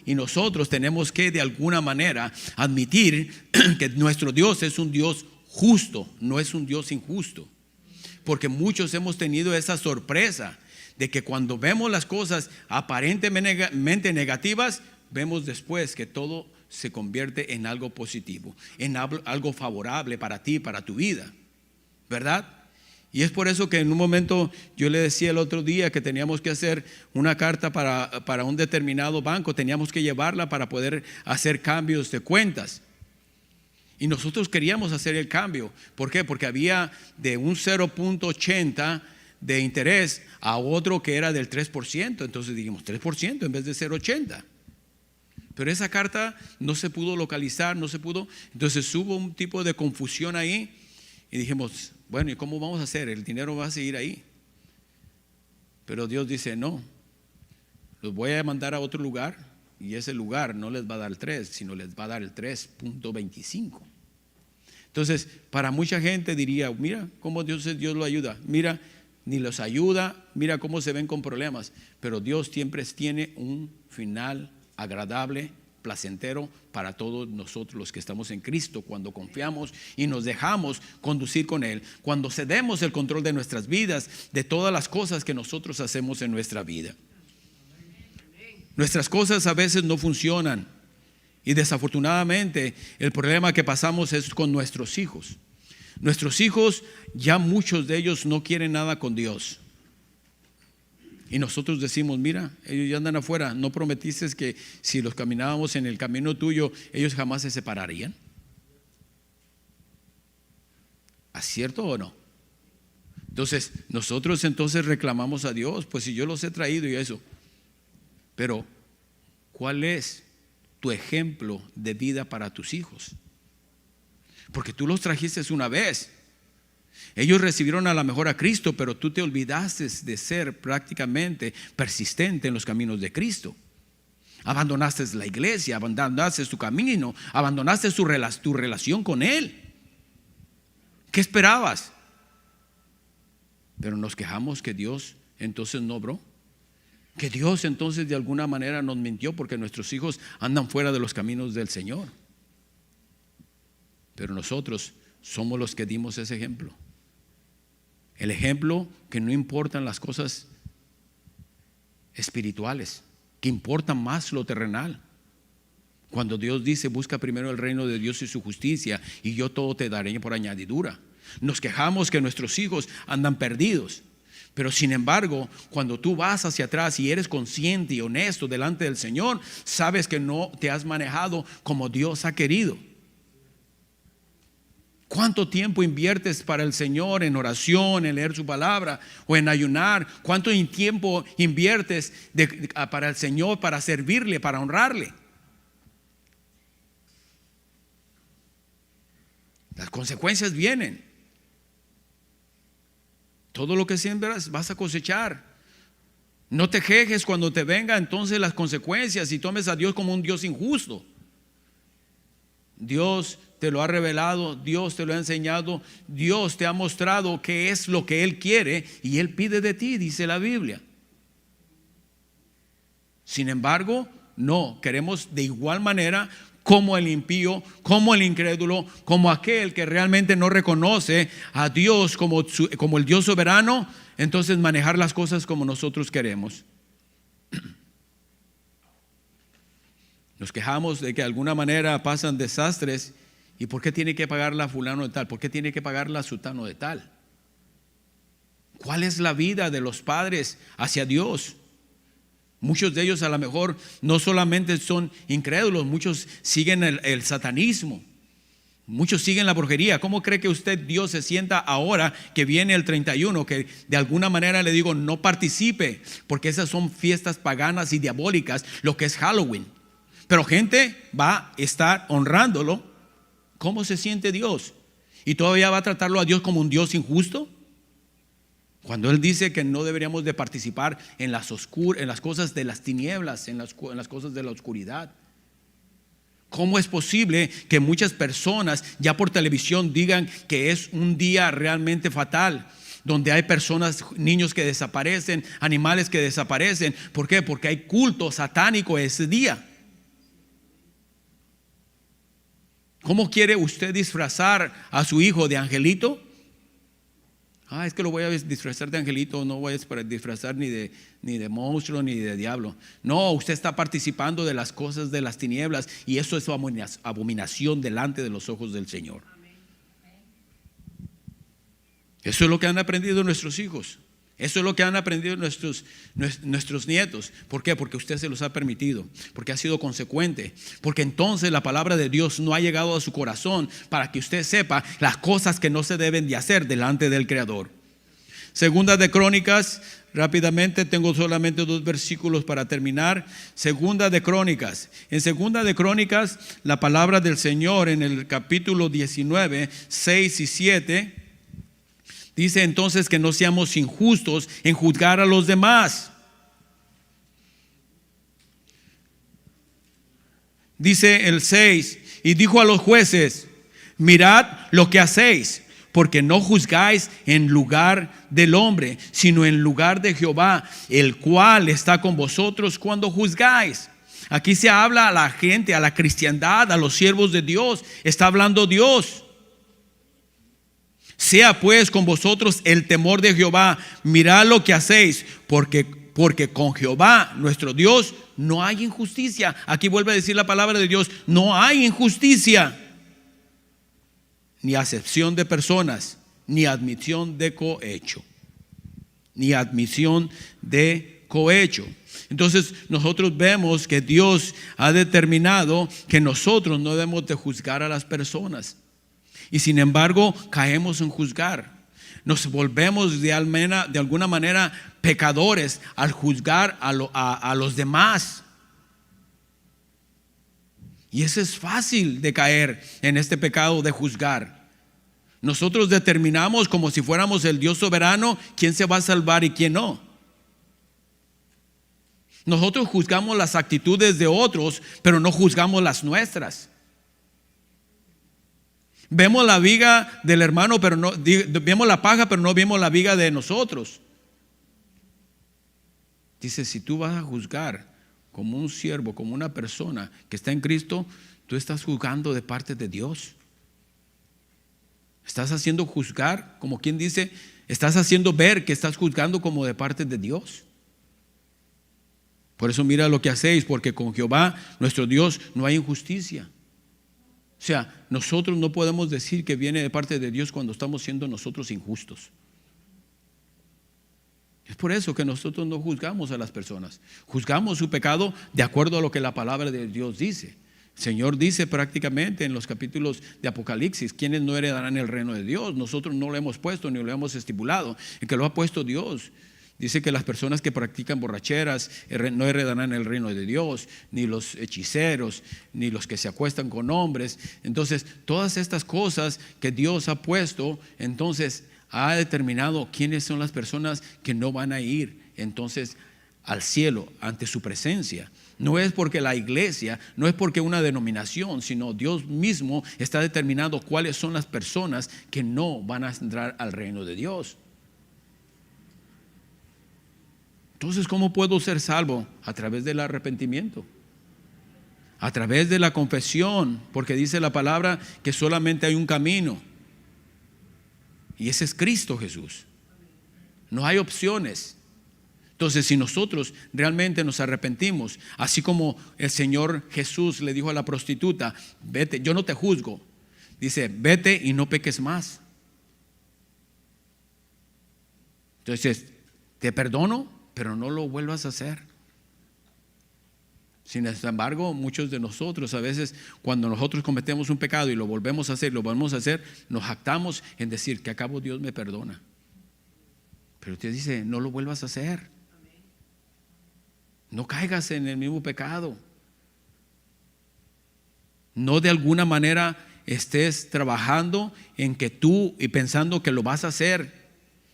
Speaker 1: Y nosotros tenemos que de alguna manera admitir que nuestro Dios es un Dios justo, no es un Dios injusto. Porque muchos hemos tenido esa sorpresa de que cuando vemos las cosas aparentemente negativas, vemos después que todo se convierte en algo positivo, en algo favorable para ti, para tu vida, ¿verdad? Y es por eso que en un momento yo le decía el otro día que teníamos que hacer una carta para un determinado banco, teníamos que llevarla para poder hacer cambios de cuentas. Y nosotros queríamos hacer el cambio. ¿Por qué? Porque había de un 0.80 de interés a otro que era del 3%. Entonces dijimos 3% en vez de 0.80. Pero esa carta no se pudo localizar, no se pudo. Entonces hubo un tipo de confusión ahí y dijimos, bueno, ¿y cómo vamos a hacer? El dinero va a seguir ahí. Pero Dios dice, no, los voy a mandar a otro lugar y ese lugar no les va a dar el 3, sino les va a dar el 3.25. Entonces, para mucha gente diría, mira cómo Dios lo ayuda. Mira, ni los ayuda, mira cómo se ven con problemas. Pero Dios siempre tiene un final agradable, placentero para todos nosotros los que estamos en Cristo, cuando confiamos y nos dejamos conducir con Él, cuando cedemos el control de nuestras vidas, de todas las cosas que nosotros hacemos en nuestra vida. Nuestras cosas a veces no funcionan y desafortunadamente el problema que pasamos es con nuestros hijos. Nuestros hijos, ya muchos de ellos no quieren nada con Dios. Y nosotros decimos, mira, ellos ya andan afuera, ¿no prometiste que si los caminábamos en el camino tuyo, ellos jamás se separarían? ¿Es cierto o no? Entonces, nosotros entonces reclamamos a Dios, pues si yo los he traído y eso. Pero, ¿cuál es tu ejemplo de vida para tus hijos? Porque tú los trajiste una vez. Ellos recibieron a lo mejor a Cristo, pero tú te olvidaste de ser prácticamente persistente en los caminos de Cristo. Abandonaste la iglesia, abandonaste tu camino, abandonaste tu relación con Él. ¿Qué esperabas? Pero nos quejamos que Dios entonces no obró. Que Dios entonces de alguna manera nos mintió porque nuestros hijos andan fuera de los caminos del Señor. Pero nosotros somos los que dimos ese ejemplo. El ejemplo que no importan las cosas espirituales, que importa más lo terrenal. Cuando Dios dice, busca primero el reino de Dios y su justicia, y yo todo te daré por añadidura. Nos quejamos que nuestros hijos andan perdidos. Pero sin embargo, cuando tú vas hacia atrás y eres consciente y honesto delante del Señor, sabes que no te has manejado como Dios ha querido. ¿Cuánto tiempo inviertes para el Señor en oración, en leer su palabra o en ayunar? ¿Cuánto tiempo inviertes para el Señor, para servirle, para honrarle? Las consecuencias vienen. Todo lo que siembras vas a cosechar. No te quejes cuando te venga entonces las consecuencias y tomes a Dios como un Dios injusto. Dios te lo ha revelado, Dios te lo ha enseñado, Dios te ha mostrado qué es lo que Él quiere y Él pide de ti, dice la Biblia. Sin embargo, no, queremos de igual manera como el impío, como el incrédulo, como aquel que realmente no reconoce a Dios como el Dios soberano, entonces manejar las cosas como nosotros queremos. Nos quejamos de que de alguna manera pasan desastres. ¿Y por qué tiene que pagarla fulano de tal? ¿Por qué tiene que pagarla sutano de tal? ¿Cuál es la vida de los padres hacia Dios? Muchos de ellos a lo mejor no solamente son incrédulos, muchos siguen el satanismo, muchos siguen la brujería. ¿Cómo cree que usted Dios se sienta ahora que viene el 31? Que de alguna manera le digo no participe, porque esas son fiestas paganas y diabólicas, lo que es Halloween. Pero gente va a estar honrándolo. ¿Cómo se siente Dios? ¿Y todavía va a tratarlo a Dios como un Dios injusto? Cuando Él dice que no deberíamos de participar en las cosas de las tinieblas, en las cosas de la oscuridad. ¿Cómo es posible que muchas personas ya por televisión digan que es un día realmente fatal? Donde hay personas, niños que desaparecen, animales que desaparecen. ¿Por qué? Porque hay culto satánico ese día. ¿Cómo quiere usted disfrazar a su hijo de angelito? Es que lo voy a disfrazar de angelito, no voy a disfrazar ni de monstruo ni de diablo. No, usted está participando de las cosas de las tinieblas y eso es abominación delante de los ojos del Señor. Eso es lo que han aprendido nuestros hijos. Eso es lo que han aprendido nuestros nietos. ¿Por qué? Porque usted se los ha permitido, porque ha sido consecuente, porque entonces la palabra de Dios no ha llegado a su corazón para que usted sepa las cosas que no se deben de hacer delante del Creador. Segunda de Crónicas, rápidamente, tengo solamente 2 versículos para terminar. Segunda de Crónicas. En Segunda de Crónicas, la palabra del Señor en el capítulo 19, 6 y 7 dice entonces que no seamos injustos en juzgar a los demás. Dice el 6, y dijo a los jueces: mirad lo que hacéis, porque no juzgáis en lugar del hombre, sino en lugar de Jehová, el cual está con vosotros cuando juzgáis. Aquí se habla a la gente, a la cristiandad, a los siervos de Dios. Está hablando Dios. Sea pues con vosotros el temor de Jehová, mirad lo que hacéis, porque con Jehová nuestro Dios no hay injusticia. Aquí vuelve a decir la palabra de Dios: no hay injusticia, ni acepción de personas, ni admisión de cohecho. Ni admisión de cohecho. Entonces nosotros vemos que Dios ha determinado que nosotros no debemos de juzgar a las personas. Y sin embargo caemos en juzgar. Nos volvemos de alguna manera pecadores al juzgar a los demás. Y eso es fácil de caer en este pecado de juzgar. Nosotros determinamos como si fuéramos el Dios soberano quién se va a salvar y quién no. Nosotros juzgamos las actitudes de otros, pero no juzgamos las nuestras. Vemos la viga del hermano, pero no vemos la paja, pero no vemos la viga de nosotros. Dice: si tú vas a juzgar como un siervo, como una persona que está en Cristo, tú estás juzgando de parte de Dios. Estás haciendo juzgar, como quien dice, estás haciendo ver que estás juzgando como de parte de Dios. Por eso mira lo que hacéis, porque con Jehová nuestro Dios no hay injusticia. O sea, nosotros no podemos decir que viene de parte de Dios cuando estamos siendo nosotros injustos. Es por eso que nosotros no juzgamos a las personas. Juzgamos su pecado de acuerdo a lo que la palabra de Dios dice. El Señor dice prácticamente en los capítulos de Apocalipsis: ¿quiénes no heredarán el reino de Dios? Nosotros no lo hemos puesto ni lo hemos estipulado, el que lo ha puesto Dios. Dice que las personas que practican borracheras no heredarán el reino de Dios, ni los hechiceros, ni los que se acuestan con hombres. Entonces, todas estas cosas que Dios ha puesto, entonces ha determinado quiénes son las personas que no van a ir entonces al cielo ante su presencia. No es porque la iglesia, no es porque una denominación, sino Dios mismo está determinando cuáles son las personas que no van a entrar al reino de Dios. Entonces, ¿cómo puedo ser salvo? A través del arrepentimiento, a través de la confesión, porque dice la palabra que solamente hay un camino, y ese es Cristo Jesús. No hay opciones. Entonces, si nosotros realmente nos arrepentimos, así como el Señor Jesús le dijo a la prostituta, vete, yo no te juzgo, dice, vete y no peques más. Entonces, te perdono, pero no lo vuelvas a hacer. Sin embargo, muchos de nosotros a veces, cuando nosotros cometemos un pecado y lo volvemos a hacer, nos jactamos en decir que acabo Dios me perdona. Pero usted dice, no lo vuelvas a hacer. No caigas en el mismo pecado. No de alguna manera estés trabajando en que tú y pensando que lo vas a hacer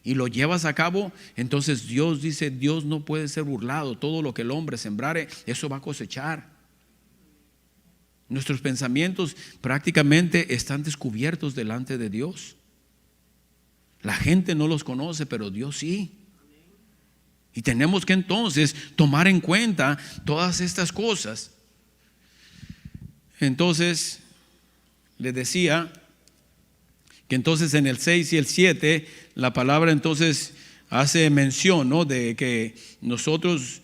Speaker 1: y lo llevas a cabo. Entonces Dios dice, Dios no puede ser burlado. Todo lo que el hombre sembrare, eso va a cosechar. Nuestros pensamientos prácticamente están descubiertos delante de Dios. La gente no los conoce, pero Dios sí. Y tenemos que entonces tomar en cuenta todas estas cosas. Entonces, les decía que entonces en el 6 y el 7, la palabra entonces hace mención, ¿no?, de que nosotros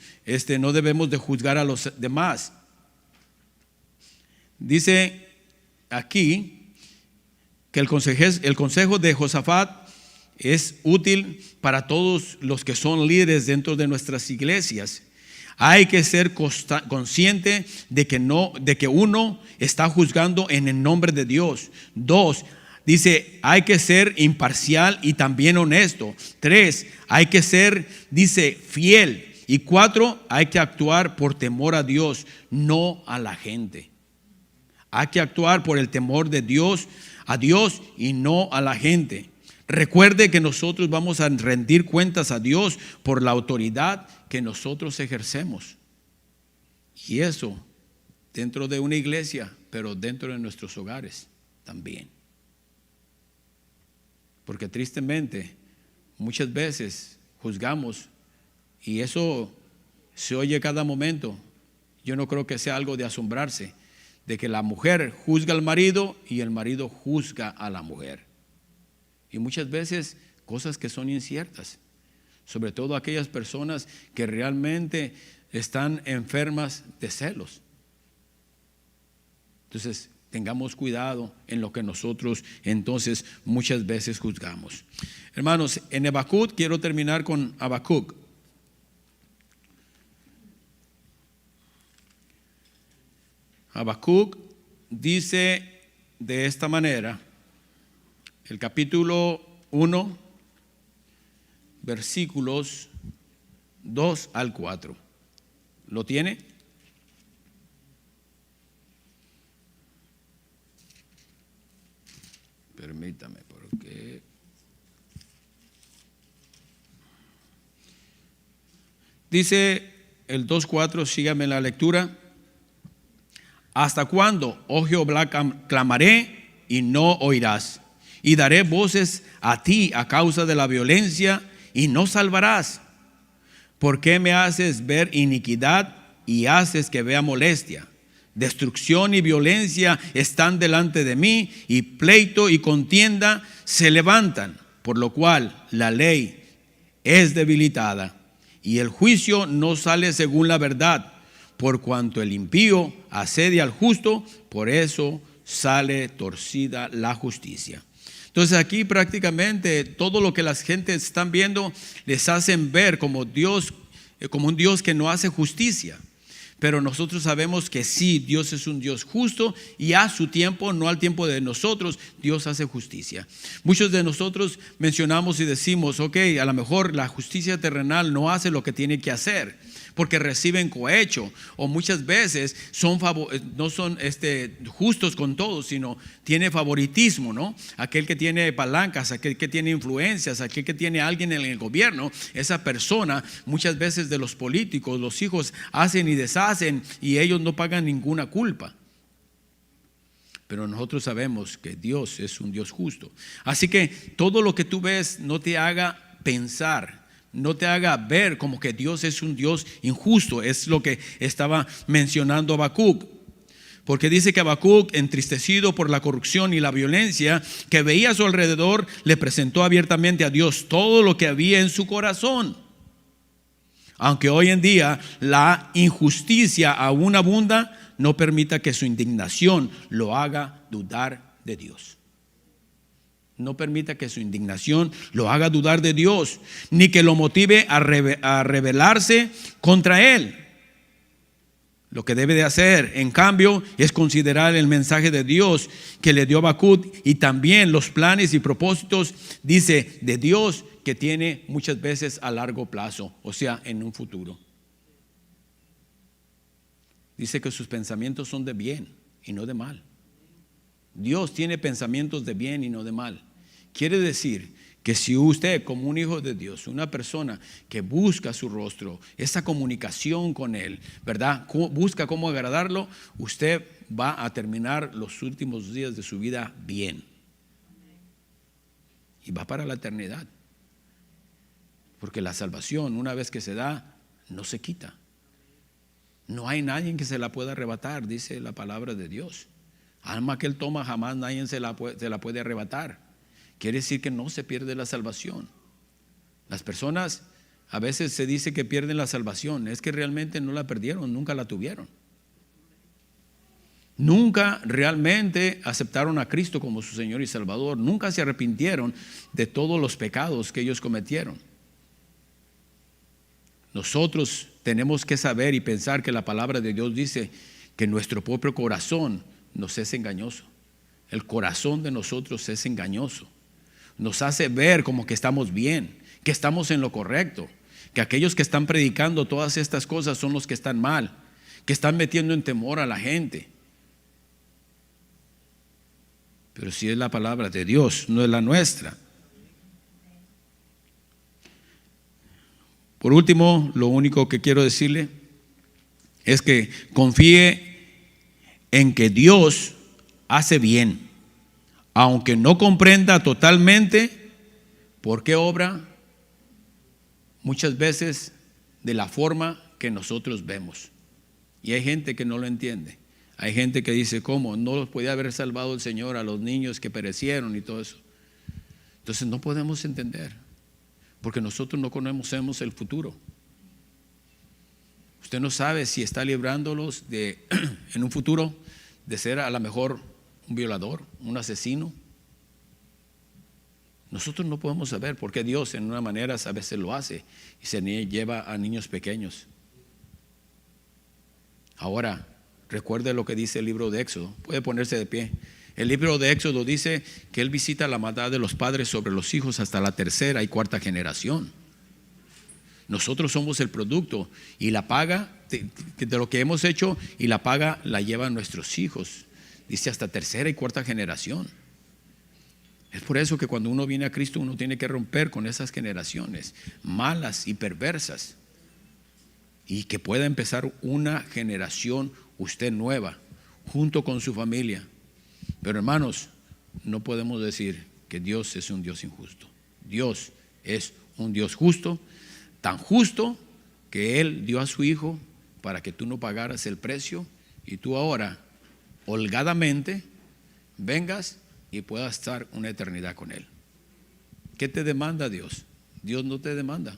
Speaker 1: no debemos de juzgar a los demás. Dice aquí que el consejo de Josafat es útil para todos los que son líderes dentro de nuestras iglesias. Hay que ser consciente de que uno está juzgando en el nombre de Dios. 2, dice, hay que ser imparcial y también honesto. 3, hay que ser, dice, fiel. Y 4, hay que actuar por temor a Dios, no a la gente. Hay que actuar por el temor de Dios, a Dios y no a la gente. Recuerde que nosotros vamos a rendir cuentas a Dios por la autoridad que nosotros ejercemos. Y eso dentro de una iglesia, pero dentro de nuestros hogares también. Porque tristemente muchas veces juzgamos y eso se oye cada momento. Yo no creo que sea algo de asombrarse, de que la mujer juzga al marido y el marido juzga a la mujer. Y muchas veces cosas que son inciertas, sobre todo aquellas personas que realmente están enfermas de celos. Entonces, tengamos cuidado en lo que nosotros entonces muchas veces juzgamos. Hermanos, en Habacuc, quiero terminar con Habacuc. Habacuc dice de esta manera, el capítulo 1, versículos 2 al 4. ¿Lo tiene? Permítame, porque dice el 2:4, sígame la lectura. ¿Hasta cuándo, oh Jehová, clamaré y no oirás? Y daré voces a ti a causa de la violencia y no salvarás. ¿Por qué me haces ver iniquidad y haces que vea molestia? Destrucción y violencia están delante de mí, y pleito y contienda se levantan, por lo cual la ley es debilitada y el juicio no sale según la verdad. Por cuanto el impío asedia al justo, por eso sale torcida la justicia. Entonces aquí prácticamente todo lo que las gentes están viendo les hacen ver como un Dios que no hace justicia. Pero nosotros sabemos que sí, Dios es un Dios justo y a su tiempo, no al tiempo de nosotros, Dios hace justicia. Muchos de nosotros mencionamos y decimos, ok, a lo mejor la justicia terrenal no hace lo que tiene que hacer, porque reciben cohecho, o muchas veces no son justos con todos, sino tiene favoritismo, ¿no? Aquel que tiene palancas, aquel que tiene influencias, aquel que tiene a alguien en el gobierno, esa persona, muchas veces de los políticos, los hijos hacen y deshacen y ellos no pagan ninguna culpa. Pero nosotros sabemos que Dios es un Dios justo. Así que todo lo que tú ves no te haga pensar, no te haga ver como que Dios es un Dios injusto. Es lo que estaba mencionando Habacuc. Porque dice que Habacuc, entristecido por la corrupción y la violencia que veía a su alrededor, le presentó abiertamente a Dios todo lo que había en su corazón. Aunque hoy en día la injusticia aún abunda, no permita que su indignación lo haga dudar de Dios. No permita que su indignación lo haga dudar de Dios, ni que lo motive a rebelarse contra Él. Lo que debe de hacer, en cambio, es considerar el mensaje de Dios que le dio Habacuc y también los planes y propósitos, dice, de Dios que tiene muchas veces a largo plazo, o sea, en un futuro. Dice que sus pensamientos son de bien y no de mal. Dios tiene pensamientos de bien y no de mal. Quiere decir que si usted, como un hijo de Dios, una persona que busca su rostro, esa comunicación con Él, ¿verdad? Busca cómo agradarlo, usted va a terminar los últimos días de su vida bien. Y va para la eternidad. Porque la salvación, una vez que se da, no se quita. No hay nadie que se la pueda arrebatar, dice la palabra de Dios. Alma que Él toma, jamás nadie se la puede arrebatar. Quiere decir que no se pierde la salvación. Las personas a veces se dice que pierden la salvación. Es que realmente no la perdieron, nunca la tuvieron. Nunca realmente aceptaron a Cristo como su Señor y Salvador. Nunca se arrepintieron de todos los pecados que ellos cometieron. Nosotros tenemos que saber y pensar que la palabra de Dios dice que nuestro propio corazón nos es engañoso. El corazón de nosotros es engañoso. Nos hace ver como que estamos bien, que estamos en lo correcto, que aquellos que están predicando todas estas cosas son los que están mal, que están metiendo en temor a la gente. Pero si es la palabra de Dios, no es la nuestra. Por último, lo único que quiero decirle es que confíe en que Dios hace bien, aunque no comprenda totalmente por qué obra, muchas veces de la forma que nosotros vemos. Y hay gente que no lo entiende. Hay gente que dice, ¿cómo? No los podía haber salvado el Señor a los niños que perecieron y todo eso. Entonces no podemos entender, porque nosotros no conocemos el futuro. Usted no sabe si está librándolos en un futuro de ser a lo mejor un violador, un asesino. Nosotros no podemos saber porque Dios en una manera a veces lo hace y se lleva a niños pequeños. Ahora, recuerde lo que dice el libro de Éxodo. Puede ponerse de pie. El libro de Éxodo dice que Él visita la maldad de los padres sobre los hijos hasta la tercera y cuarta generación. Nosotros somos el producto y la paga de lo que hemos hecho, y la paga la llevan nuestros hijos. Dice hasta tercera y cuarta generación. Es por eso que cuando uno viene a Cristo, uno tiene que romper con esas generaciones malas y perversas, y que pueda empezar una generación usted nueva junto con su familia. Pero hermanos, no podemos decir que Dios es un Dios injusto. Dios es un Dios justo, tan justo que Él dio a su Hijo para que tú no pagaras el precio y tú ahora holgadamente vengas y puedas estar una eternidad con Él. ¿Qué te demanda Dios? Dios no te demanda.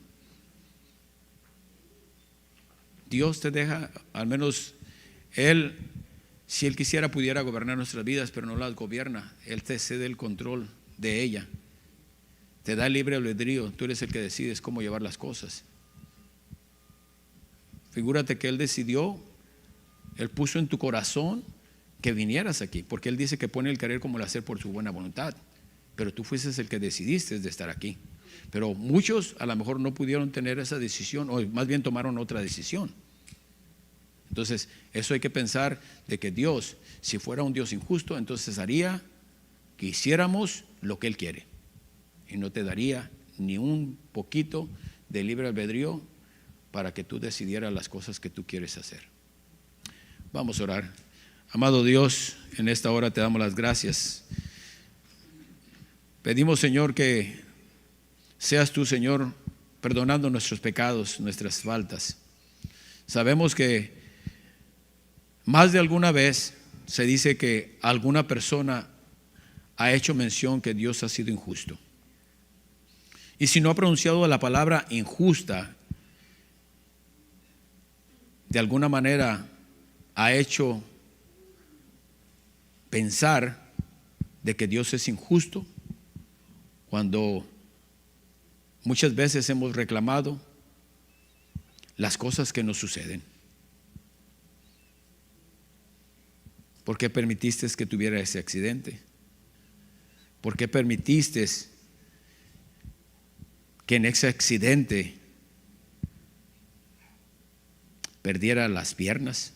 Speaker 1: Dios te deja, al menos Él, si Él quisiera, pudiera gobernar nuestras vidas, pero no las gobierna. Él te cede el control de ella. Te da el libre albedrío. Tú eres el que decides cómo llevar las cosas. Figúrate que Él decidió, Él puso en tu corazón que vinieras aquí, porque Él dice que pone el querer como el hacer por su buena voluntad. Pero tú fuiste el que decidiste de estar aquí. Pero muchos a lo mejor no pudieron tener esa decisión, o más bien tomaron otra decisión. Entonces, eso hay que pensar de que Dios, si fuera un Dios injusto, entonces haría que hiciéramos lo que Él quiere. Y no te daría ni un poquito de libre albedrío para que tú decidieras las cosas que tú quieres hacer. Vamos a orar. Amado Dios, en esta hora te damos las gracias. Pedimos, Señor, que seas tú, Señor, perdonando nuestros pecados, nuestras faltas. Sabemos que más de alguna vez se dice que alguna persona ha hecho mención que Dios ha sido injusto. Y si no ha pronunciado la palabra injusta, de alguna manera ha hecho pensar de que Dios es injusto, cuando muchas veces hemos reclamado las cosas que nos suceden. ¿Por qué permitiste que tuviera ese accidente? ¿Por qué permitiste que en ese accidente perdiera las piernas?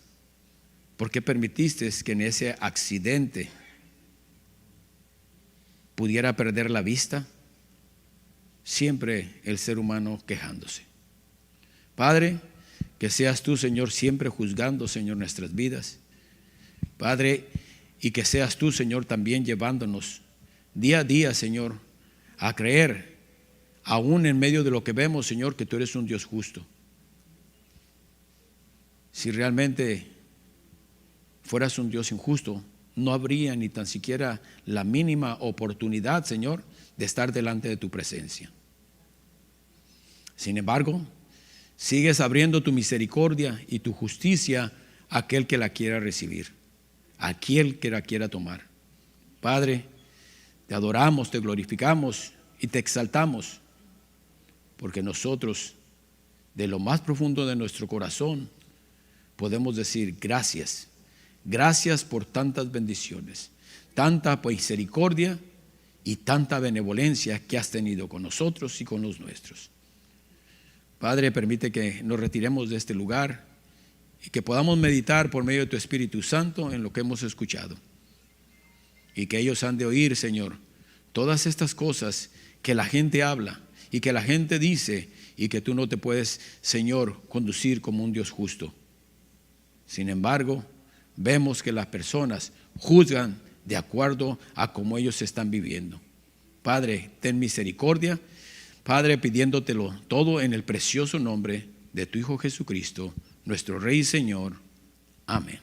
Speaker 1: ¿Por qué permitiste que en ese accidente pudiera perder la vista? Siempre el ser humano quejándose. Padre, que seas tú, Señor, siempre juzgando, Señor, nuestras vidas. Padre, y que seas tú, Señor, también llevándonos día a día, Señor, a creer, aún en medio de lo que vemos, Señor, que tú eres un Dios justo. Si realmente fueras un Dios injusto, no habría ni tan siquiera la mínima oportunidad, Señor, de estar delante de tu presencia. Sin embargo, sigues abriendo tu misericordia y tu justicia a aquel que la quiera recibir, a aquel que la quiera tomar. Padre, te adoramos, te glorificamos y te exaltamos, porque nosotros, de lo más profundo de nuestro corazón, podemos decir gracias. Gracias por tantas bendiciones, tanta misericordia y tanta benevolencia que has tenido con nosotros y con los nuestros. Padre, permite que nos retiremos de este lugar y que podamos meditar por medio de tu Espíritu Santo en lo que hemos escuchado. Y que ellos han de oír, Señor, todas estas cosas que la gente habla y que la gente dice, y que tú no te puedes, Señor, conducir como un Dios justo. Sin embargo, vemos que las personas juzgan de acuerdo a cómo ellos están viviendo. Padre, ten misericordia. Padre, pidiéndotelo todo en el precioso nombre de tu Hijo Jesucristo, nuestro Rey y Señor. Amén.